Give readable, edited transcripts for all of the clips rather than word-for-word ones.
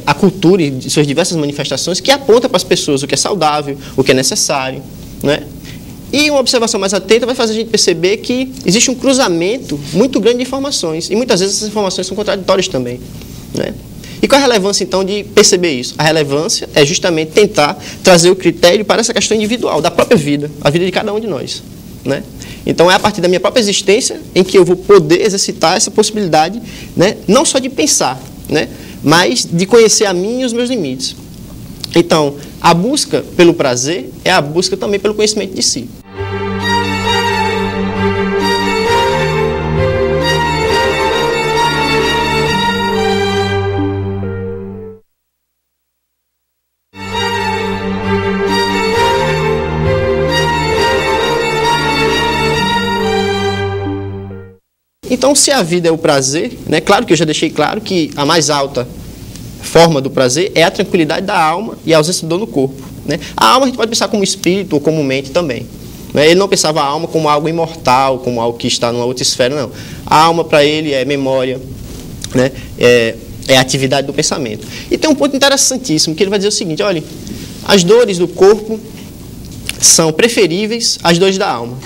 a cultura e suas diversas manifestações que aponta para as pessoas o que é saudável, o que é necessário, né? E uma observação mais atenta vai fazer a gente perceber que existe um cruzamento muito grande de informações, e muitas vezes essas informações são contraditórias também, né? E qual é a relevância, então, de perceber isso? A relevância é justamente tentar trazer o critério para essa questão individual, da própria vida, a vida de cada um de nós, né? Então, é a partir da minha própria existência em que eu vou poder exercitar essa possibilidade, né? Não só de pensar, né? Mas de conhecer a mim e os meus limites. Então, a busca pelo prazer é a busca também pelo conhecimento de si. Então, se a vida é o prazer, né, claro que eu já deixei claro que a mais alta forma do prazer é a tranquilidade da alma e a ausência de dor no corpo, né? A alma a gente pode pensar como espírito ou como mente também, né? Ele não pensava a alma como algo imortal, como algo que está numa outra esfera, não. A alma para ele é memória, né? É a atividade do pensamento. E tem um ponto interessantíssimo, que ele vai dizer o seguinte: olha, as dores do corpo são preferíveis às dores da alma,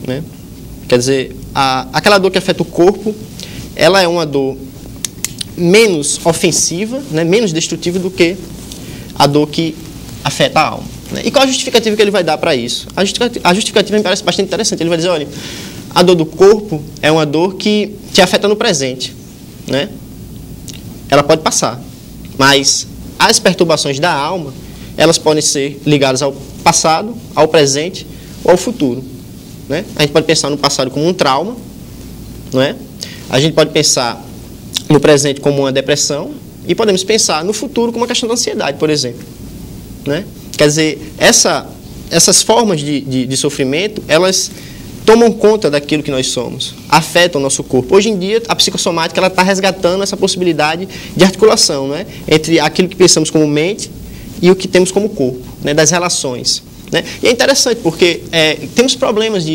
né? Quer dizer, aquela dor que afeta o corpo, ela é uma dor menos ofensiva, né, menos destrutiva do que a dor que afeta a alma, né? E qual a justificativa que ele vai dar para isso? A justificativa me parece bastante interessante. Ele vai dizer, olha, a dor do corpo é uma dor que te afeta no presente, né? Ela pode passar, mas as perturbações da alma, elas podem ser ligadas ao passado, ao presente ou ao futuro, né? A gente pode pensar no passado como um trauma, não é? A gente pode pensar no presente como uma depressão e podemos pensar no futuro como uma questão da ansiedade, por exemplo, né? Quer dizer, essas formas de sofrimento, elas tomam conta daquilo que nós somos, afetam o nosso corpo. Hoje em dia, a psicossomática está resgatando essa possibilidade de articulação, né, entre aquilo que pensamos como mente e o que temos como corpo, né, das relações, né? E é interessante porque temos problemas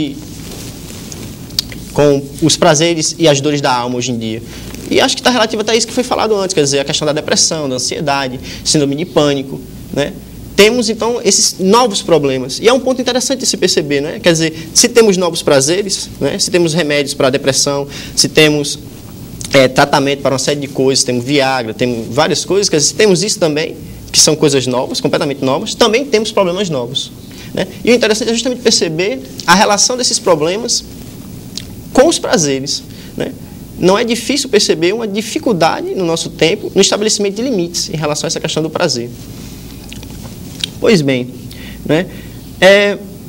com os prazeres e as dores da alma hoje em dia. E acho que está relativo até isso que foi falado antes, quer dizer, a questão da depressão, da ansiedade, síndrome de pânico, né? Temos, então, esses novos problemas. E é um ponto interessante de se perceber, né? Quer dizer, se temos novos prazeres, né? Se temos remédios para a depressão, se temos tratamento para uma série de coisas, temos Viagra, temos várias coisas, quer dizer, se temos isso também, que são coisas novas, completamente novas, também temos problemas novos, né? E o interessante é justamente perceber a relação desses problemas com os prazeres, né? Não é difícil perceber uma dificuldade no nosso tempo no estabelecimento de limites em relação a essa questão do prazer. Pois bem, né?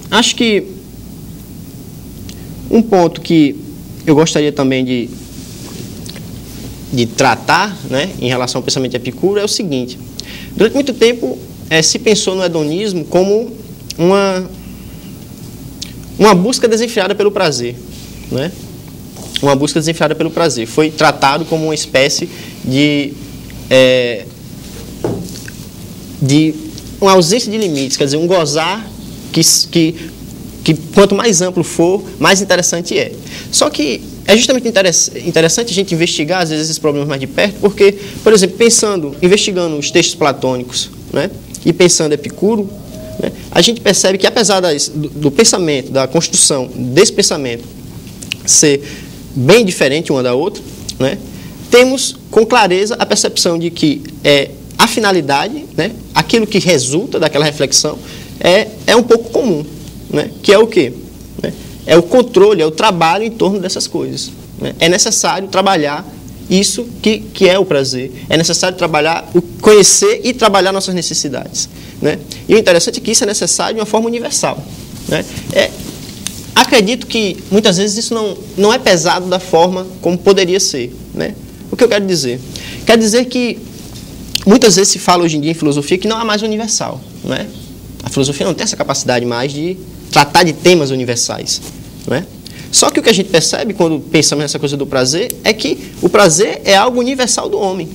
Acho que um ponto que eu gostaria também de tratar, né, em relação ao pensamento de Epicuro é o seguinte: durante muito tempo se pensou no hedonismo como uma busca desenfreada pelo prazer, né? Uma busca desenfreada pelo prazer. Foi tratado como uma espécie de uma ausência de limites, quer dizer, um gozar que quanto mais amplo for, mais interessante é. Só que é justamente interessante a gente investigar, às vezes, esses problemas mais de perto, porque, por exemplo, investigando os textos platônicos, né, e pensando Epicuro, né, a gente percebe que, apesar do pensamento, da construção desse pensamento ser bem diferente uma da outra, né, temos com clareza a percepção de que a finalidade, né, aquilo que resulta daquela reflexão, é um pouco comum, né, que é o quê? É o controle, é o trabalho em torno dessas coisas, né? É necessário trabalhar isso que é o prazer, é necessário trabalhar, conhecer e trabalhar nossas necessidades, né? E o interessante é que isso é necessário de uma forma universal, né? Acredito que muitas vezes isso não é pesado da forma como poderia ser, né? O que eu quero dizer? Quer dizer que muitas vezes se fala hoje em dia em filosofia que não há mais universal, né? A filosofia não tem essa capacidade mais de tratar de temas universais, né? Só que o que a gente percebe quando pensamos nessa coisa do prazer é que o prazer é algo universal do homem.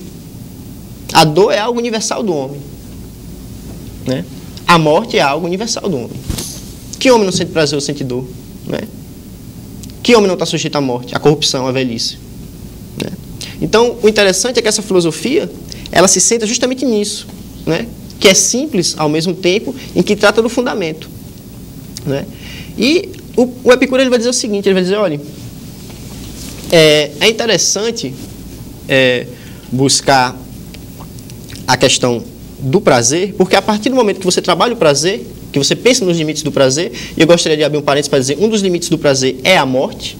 A dor é algo universal do homem, né? A morte é algo universal do homem. Que homem não sente prazer ou sente dor, né? Que homem não está sujeito à morte, à corrupção, à velhice, né? Então, o interessante é que essa filosofia, ela se centra justamente nisso, né? Que é simples ao mesmo tempo, em que trata do fundamento, né? E o Epicuro ele vai dizer o seguinte, ele vai dizer, olha, é interessante buscar a questão do prazer, porque a partir do momento que você trabalha o prazer, que você pensa nos limites do prazer, e eu gostaria de abrir um parênteses para dizer, um dos limites do prazer é a morte,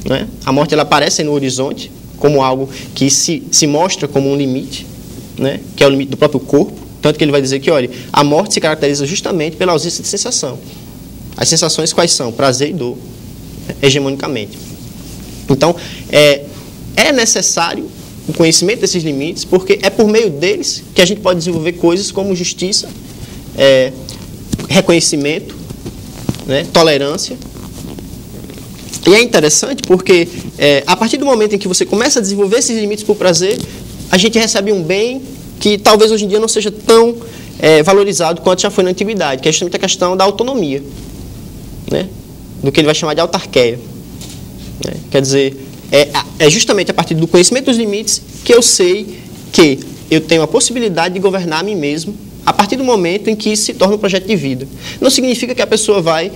né? A morte ela aparece no horizonte como algo que se mostra como um limite, né? Que é o limite do próprio corpo, tanto que ele vai dizer que, olha, a morte se caracteriza justamente pela ausência de sensação. As sensações quais são? Prazer e dor, hegemonicamente. Então, é necessário o conhecimento desses limites, porque é por meio deles que a gente pode desenvolver coisas como justiça, reconhecimento, né, tolerância. E é interessante porque, a partir do momento em que você começa a desenvolver esses limites por prazer, a gente recebe um bem que talvez hoje em dia não seja tão valorizado quanto já foi na antiguidade, que é justamente a questão da autonomia, né, do que ele vai chamar de autarqueia. Né? Quer dizer, é justamente a partir do conhecimento dos limites que eu sei que eu tenho a possibilidade de governar a mim mesmo a partir do momento em que isso se torna um projeto de vida. Não significa que a pessoa vai